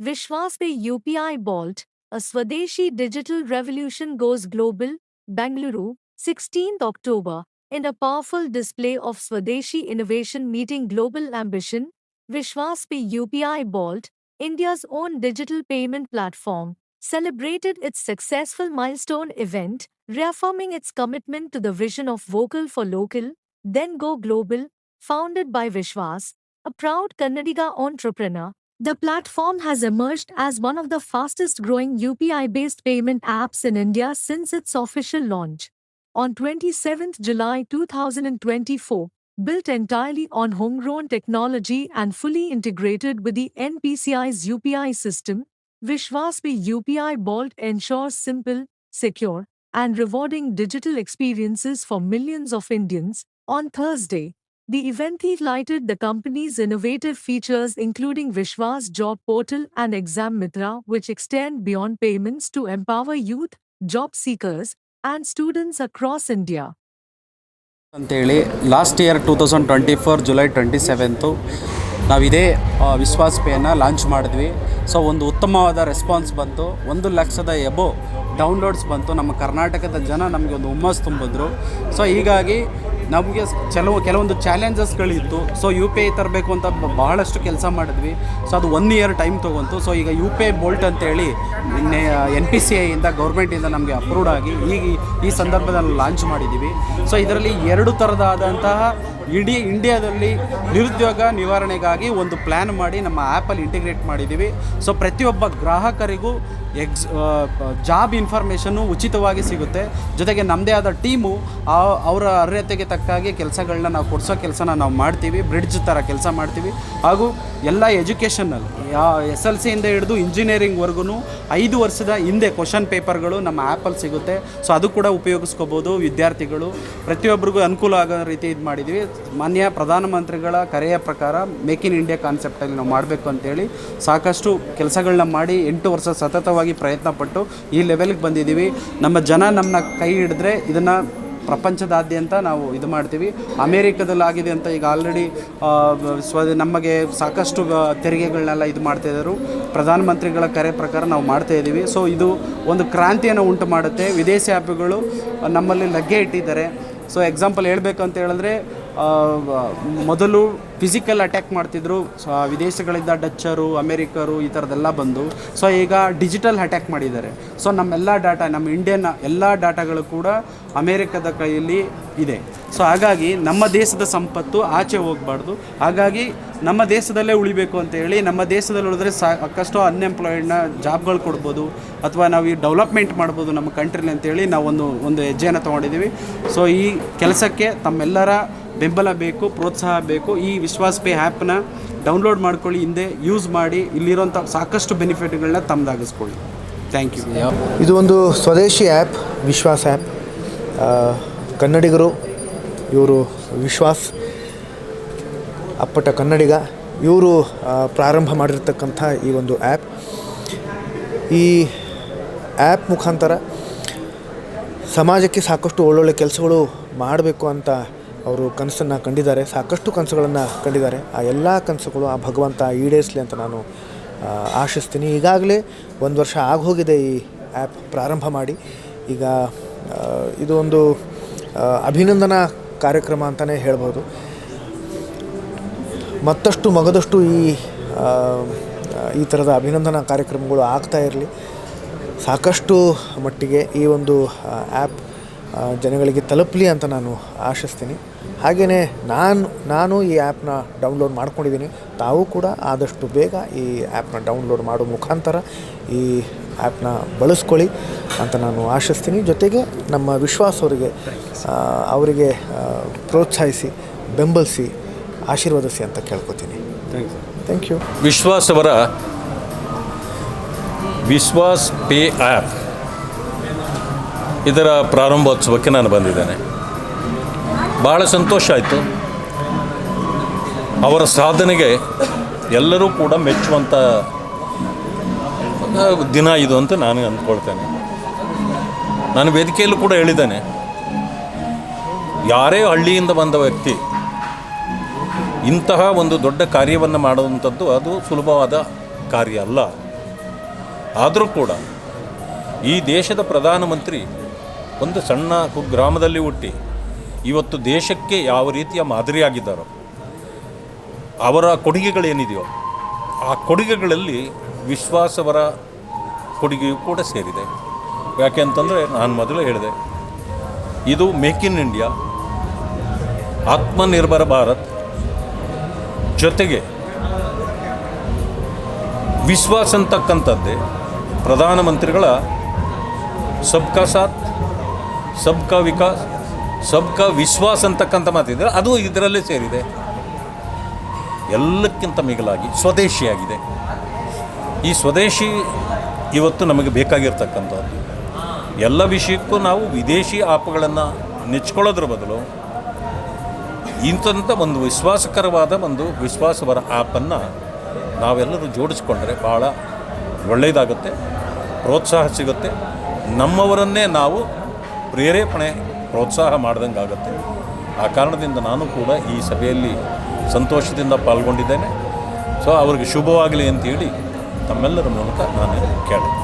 Vishwas Pay UPI Bolt, a Swadeshi digital revolution goes global, Bangalore, 16th October. In a powerful display of Swadeshi innovation meeting global ambition, Vishwas Pay UPI Bolt, India's own digital payment platform, celebrated its successful milestone event, reaffirming its commitment to the vision of Vocal for Local, then Go Global, founded by Vishwas, a proud Kannadiga entrepreneur. The platform has emerged as one of the fastest growing UPI based payment apps in India since its official launch. On 27th July 2024, built entirely on homegrown technology and fully integrated with the NPCI's UPI system, Vishwas Pay UPI Bolt ensures simple, secure, and rewarding digital experiences for millions of Indians. On Thursday, the event highlighted the company's innovative features including Vishwas Job Portal and Exam Mitra, which extend beyond payments to empower youth, job seekers, and students across India. ಅಂತೇಳಿ last year 2024 July 27 ನಾವಿದೇ ವಿಶ್ವಾಸ್ ಪೇನ launch ಮಾಡಿದ್ವಿ. So ಒಂದು ಉತ್ತಮವಾದ response ಬಂತು. 1 ಲಕ್ಷದ above downloads ಬಂತು. ನಮ್ಮ ಕರ್ನಾಟಕದ ಜನ ನಮಗೆ ಒಂದು ಹುಮ್ಮಸ್ ತುಂಬಿದ್ರು. ಸೊ ಹೀಗಾಗಿ ನಮಗೆ ಕೆಲವೊಂದು ಚಾಲೆಂಜಸ್ಗಳಿತ್ತು. ಸೊ ಯು ಪಿ ಐ ತರಬೇಕು ಅಂತ ಬಹಳಷ್ಟು ಕೆಲಸ ಮಾಡಿದ್ವಿ. ಸೊ ಅದು 1 ಇಯರ್ ಟೈಮ್ ತೊಗೊಂತು. ಸೊ ಈಗ ಯು ಪಿ ಐ ಬೋಲ್ಟ್ ಅಂತೇಳಿ NPCIಯಿಂದ ಗೌರ್ಮೆಂಟಿಂದ ನಮಗೆ ಅಪ್ರೂವ್ಡ್ ಆಗಿ ಈ ಸಂದರ್ಭದಲ್ಲಿ ಲಾಂಚ್ ಮಾಡಿದ್ದೀವಿ. ಸೊ ಇದರಲ್ಲಿ 2 ಥರದಾದಂತಹ ಇಡೀ ಇಂಡಿಯಾದಲ್ಲಿ ನಿರುದ್ಯೋಗ ನಿವಾರಣೆಗಾಗಿ ಒಂದು ಪ್ಲ್ಯಾನ್ ಮಾಡಿ ನಮ್ಮ ಆ್ಯಪಲ್ಲಿ ಇಂಟಿಗ್ರೇಟ್ ಮಾಡಿದ್ದೀವಿ. ಸೊ ಪ್ರತಿಯೊಬ್ಬ ಗ್ರಾಹಕರಿಗೂ ಜಾಬ್ ಇನ್ಫಾರ್ಮೇಷನ್ನು ಉಚಿತವಾಗಿ ಸಿಗುತ್ತೆ. ಜೊತೆಗೆ ನಮ್ಮದೇ ಆದ ಟೀಮು ಅವರ ಅರ್ಹತೆಗೆ ತಕ್ಕಾಗಿ ಕೆಲಸಗಳನ್ನ ನಾವು ಕೊಡಿಸೋ ಕೆಲಸನ ನಾವು ಮಾಡ್ತೀವಿ. ಬ್ರಿಡ್ಜ್ ಥರ ಕೆಲಸ ಮಾಡ್ತೀವಿ. ಹಾಗೂ ಎಲ್ಲ ಎಜುಕೇಷನಲ್ಲಿ SLCಯಿಂದ ಹಿಡಿದು ಇಂಜಿನಿಯರಿಂಗ್ವರೆಗೂ 5 ವರ್ಷದ ಹಿಂದೆ ಕ್ವಶನ್ ಪೇಪರ್ಗಳು ನಮ್ಮ ಆ್ಯಪಲ್ಲಿ ಸಿಗುತ್ತೆ. ಸೊ ಅದು ಕೂಡ ಉಪಯೋಗಿಸ್ಕೋಬೋದು ವಿದ್ಯಾರ್ಥಿಗಳು. ಪ್ರತಿಯೊಬ್ಬರಿಗೂ ಅನುಕೂಲ ಆಗೋ ರೀತಿ ಇದು ಮಾಡಿದ್ದೀವಿ. ಮಾನ್ಯ ಪ್ರಧಾನಮಂತ್ರಿಗಳ ಕರೆಯ ಪ್ರಕಾರ ಮೇಕ್ ಇನ್ ಇಂಡಿಯಾ ಕಾನ್ಸೆಪ್ಟಲ್ಲಿ ನಾವು ಮಾಡಬೇಕು ಅಂತೇಳಿ ಸಾಕಷ್ಟು ಕೆಲಸಗಳನ್ನ ಮಾಡಿ 8 ವರ್ಷ ಸತತವಾಗಿ ಪ್ರಯತ್ನಪಟ್ಟು ಈ ಲೆವೆಲ್ಗೆ ಬಂದಿದ್ದೀವಿ. ನಮ್ಮ ಜನ ನಮ್ಮನ್ನ ಕೈ ಹಿಡಿದ್ರೆ ಇದನ್ನು ಪ್ರಪಂಚದಾದ್ಯಂತ ನಾವು ಇದು ಮಾಡ್ತೀವಿ. ಅಮೇರಿಕದಲ್ಲಾಗಿದೆ ಅಂತ ಈಗ ಆಲ್ರೆಡಿ ನಮಗೆ ಸಾಕಷ್ಟು ತೆರಿಗೆಗಳನ್ನೆಲ್ಲ ಇದು ಮಾಡ್ತಾಯಿದ್ದರು. ಪ್ರಧಾನಮಂತ್ರಿಗಳ ಕರೆ ಪ್ರಕಾರ ನಾವು ಮಾಡ್ತಾಯಿದ್ದೀವಿ. ಸೊ ಇದು ಒಂದು ಕ್ರಾಂತಿಯನ್ನು ಉಂಟು ಮಾಡುತ್ತೆ. ವಿದೇಶಿ ಆ್ಯಪ್ಗಳು ನಮ್ಮಲ್ಲಿ ಲಗ್ಗೆ ಇಟ್ಟಿದ್ದಾರೆ. ಸೊ ಎಕ್ಸಾಂಪಲ್ ಹೇಳಬೇಕು ಅಂತ ಹೇಳಿದ್ರೆ ಮೊದಲು ಫಿಸಿಕಲ್ ಅಟ್ಯಾಕ್ ಮಾಡ್ತಿದ್ರು. ವಿದೇಶಗಳಿಂದ ಡಚ್ಚರು, ಅಮೇರಿಕರು ಈ ಥರದ್ದೆಲ್ಲ ಬಂದು ಸೊ ಈಗ ಡಿಜಿಟಲ್ ಅಟ್ಯಾಕ್ ಮಾಡಿದ್ದಾರೆ. ಸೊ ನಮ್ಮೆಲ್ಲ ಡಾಟಾ, ನಮ್ಮ ಇಂಡಿಯನ್ ಎಲ್ಲ ಡಾಟಾಗಳು ಕೂಡ ಅಮೇರಿಕದ ಕೈಯಲ್ಲಿ ಇದೆ. ಸೊ ಹಾಗಾಗಿ ನಮ್ಮ ದೇಶದ ಸಂಪತ್ತು ಆಚೆ ಹೋಗಬಾರ್ದು. ಹಾಗಾಗಿ ನಮ್ಮ ದೇಶದಲ್ಲೇ ಉಳಿಬೇಕು ಅಂತೇಳಿ, ನಮ್ಮ ದೇಶದಲ್ಲಿ ಉಳಿದ್ರೆ ಸಾಕಷ್ಟು ಅನ್ಎಂಪ್ಲಾಯ್ಡ್ನ ಜಾಬ್ಗಳು ಕೊಡ್ಬೋದು ಅಥವಾ ನಾವು ಈ ಡೆವಲಪ್ಮೆಂಟ್ ಮಾಡ್ಬೋದು ನಮ್ಮ ಕಂಟ್ರಿಲಿ ಅಂತೇಳಿ ನಾವು ಒಂದು ಹೆಜ್ಜೆಯನ್ನು ತೊಗೊಂಡಿದ್ದೀವಿ. ಸೊ ಈ ಕೆಲಸಕ್ಕೆ ತಮ್ಮೆಲ್ಲರ ಬೆಂಬಲ ಬೇಕು, ಪ್ರೋತ್ಸಾಹ ಬೇಕು. ಈ ವಿಶ್ವಾಸ್ ಪೇ ಆ್ಯಪ್ನ ಡೌನ್ಲೋಡ್ ಮಾಡ್ಕೊಳ್ಳಿ, ಹಿಂದೆ ಯೂಸ್ ಮಾಡಿ, ಇಲ್ಲಿರೋಂಥ ಸಾಕಷ್ಟು ಬೆನಿಫಿಟ್ಗಳನ್ನ ತಮ್ಮದಾಗಿಸ್ಕೊಳ್ಳಿ. Thank you. ಇದು ಒಂದು ಸ್ವದೇಶಿ ಆ್ಯಪ್, ವಿಶ್ವಾಸ್ ಆ್ಯಪ್. ಕನ್ನಡಿಗರು ಇವರು ವಿಶ್ವಾಸ್ ಅಪ್ಪಟ ಕನ್ನಡಿಗ ಇವರು ಪ್ರಾರಂಭ ಮಾಡಿರ್ತಕ್ಕಂಥ ಈ ಒಂದು ಆ್ಯಪ್. ಈ ಆ್ಯಪ್ ಮುಖಾಂತರ ಸಮಾಜಕ್ಕೆ ಸಾಕಷ್ಟು ಒಳ್ಳೊಳ್ಳೆ ಕೆಲಸಗಳು ಮಾಡಬೇಕು ಅಂತ ಅವರು ಕನಸನ್ನು ಕಂಡಿದ್ದಾರೆ. ಸಾಕಷ್ಟು ಕನಸುಗಳನ್ನು ಕಂಡಿದ್ದಾರೆ. ಆ ಎಲ್ಲ ಕನಸುಗಳು ಆ ಭಗವಂತ ಈಡೇರಿಸಲಿ ಅಂತ ನಾನು ಆಶಿಸ್ತೀನಿ. ಈಗಾಗಲೇ 1 ವರ್ಷ ಆಗೋಗಿದೆ ಈ ಆ್ಯಪ್ ಪ್ರಾರಂಭ ಮಾಡಿ. ಈಗ ಇದು ಒಂದು ಅಭಿನಂದನಾ ಕಾರ್ಯಕ್ರಮ ಅಂತಲೇ ಹೇಳ್ಬೋದು. ಮತ್ತಷ್ಟು ಮಗದಷ್ಟು ಈ ಥರದ ಅಭಿನಂದನಾ ಕಾರ್ಯಕ್ರಮಗಳು ಆಗ್ತಾ ಇರಲಿ. ಸಾಕಷ್ಟು ಮಟ್ಟಿಗೆ ಈ ಒಂದು ಆ್ಯಪ್ ಜನಗಳಿಗೆ ತಲುಪಲಿ ಅಂತ ನಾನು ಆಶಿಸ್ತೀನಿ. ಹಾಗೆಯೇ ನಾನು ಈ ಆ್ಯಪ್ನ ಡೌನ್ಲೋಡ್ ಮಾಡ್ಕೊಂಡಿದ್ದೀನಿ. ತಾವು ಕೂಡ ಆದಷ್ಟು ಬೇಗ ಈ ಆ್ಯಪ್ನ ಡೌನ್ಲೋಡ್ ಮಾಡೋ ಮುಖಾಂತರ ಈ ಆ್ಯಪ್ನ ಬಳಸ್ಕೊಳ್ಳಿ ಅಂತ ನಾನು ಆಶಿಸ್ತೀನಿ. ಜೊತೆಗೆ ನಮ್ಮ ವಿಶ್ವಾಸ ಅವರಿಗೆ ಪ್ರೋತ್ಸಾಹಿಸಿ, ಬೆಂಬಲಿಸಿ, ಆಶೀರ್ವದಿಸಿ ಅಂತ ಕೇಳ್ಕೊತೀನಿ. Thank you. ವಿಶ್ವಾಸ್ ಅವರ ವಿಶ್ವಾಸ್ ಪೇ ಆ್ಯಪ್ ಇದರ ಪ್ರಾರಂಭೋತ್ಸವಕ್ಕೆ ನಾನು ಬಂದಿದ್ದೇನೆ. ಭಾಳ ಸಂತೋಷ ಆಯಿತು. ಅವರ ಸಾಧನೆಗೆ ಎಲ್ಲರೂ ಕೂಡ ಮೆಚ್ಚುವಂಥ ದಿನ ಇದು ಅಂತ ನಾನು ಅಂದ್ಕೊಳ್ತೇನೆ. ನಾನು ವೇದಿಕೆಯಲ್ಲೂ ಕೂಡ ಹೇಳಿದ್ದೇನೆ, ಯಾರೇ ಹಳ್ಳಿಯಿಂದ ಬಂದ ವ್ಯಕ್ತಿ ಇಂತಹ ಒಂದು ದೊಡ್ಡ ಕಾರ್ಯವನ್ನು ಮಾಡುವಂಥದ್ದು ಅದು ಸುಲಭವಾದ ಕಾರ್ಯ ಅಲ್ಲ. ಆದರೂ ಕೂಡ ಈ ದೇಶದ ಪ್ರಧಾನಮಂತ್ರಿ ಒಂದು ಸಣ್ಣ ಗ್ರಾಮದಲ್ಲಿ ಹುಟ್ಟಿ ಇವತ್ತು ದೇಶಕ್ಕೆ ಯಾವ ರೀತಿಯ ಮಾದರಿಯಾಗಿದ್ದಾರೋ, ಅವರ ಕೊಡುಗೆಗಳೇನಿದೆಯೋ ಆ ಕೊಡುಗೆಗಳಲ್ಲಿ ವಿಶ್ವಾಸವರ ಕೊಡುಗೆಯೂ ಕೂಡ ಸೇರಿದೆ. ಯಾಕೆ ಅಂತಂದರೆ ನಾನು ಮೊದಲೇ ಹೇಳಿದೆ, ಇದು make in India, Atmanirbhar Bharat ಜೊತೆಗೆ ವಿಶ್ವಾಸ ಅಂತಕ್ಕಂಥದ್ದೇ ಪ್ರಧಾನಮಂತ್ರಿಗಳ ಸಬ್ಕಾ ಸಾಥ್ ಸಬ್ಕಾ ವಿಕಾಸ್ ಸಬ್ಕಾ ವಿಶ್ವಾಸ ಅಂತಕ್ಕಂಥ ಮಾತಿದೆ, ಅದು ಇದರಲ್ಲೇ ಸೇರಿದೆ. ಎಲ್ಲಕ್ಕಿಂತ ಮಿಗಿಲಾಗಿ ಸ್ವದೇಶಿಯಾಗಿದೆ. ಈ ಸ್ವದೇಶಿ ಇವತ್ತು ನಮಗೆ ಬೇಕಾಗಿರ್ತಕ್ಕಂಥದ್ದು. ಎಲ್ಲ ವಿಷಯಕ್ಕೂ ನಾವು ವಿದೇಶಿ ಆ್ಯಪ್ಗಳನ್ನು ನೆಚ್ಕೊಳ್ಳೋದ್ರ ಬದಲು ಇಂಥ ಒಂದು ವಿಶ್ವಾಸಕರವಾದ ಒಂದು ವಿಶ್ವಾಸವರ ಆ್ಯಪನ್ನು ನಾವೆಲ್ಲರೂ ಜೋಡಿಸ್ಕೊಂಡ್ರೆ ಭಾಳ ಒಳ್ಳೆಯದಾಗುತ್ತೆ, ಪ್ರೋತ್ಸಾಹ ಸಿಗುತ್ತೆ, ನಮ್ಮವರನ್ನೇ ನಾವು ಪ್ರೋತ್ಸಾಹ ಮಾಡ್ದಂಗೆ ಆಗುತ್ತೆ. ಆ ಕಾರಣದಿಂದ ನಾನು ಕೂಡ ಈ ಸಭೆಯಲ್ಲಿ ಸಂತೋಷದಿಂದ ಪಾಲ್ಗೊಂಡಿದ್ದೇನೆ. ಸೊ ಅವ್ರಿಗೆ ಶುಭವಾಗಲಿ ಅಂತೇಳಿ ತಮ್ಮೆಲ್ಲರ ಮೂಲಕ ನಾನು ಕೇಳಿದೆ.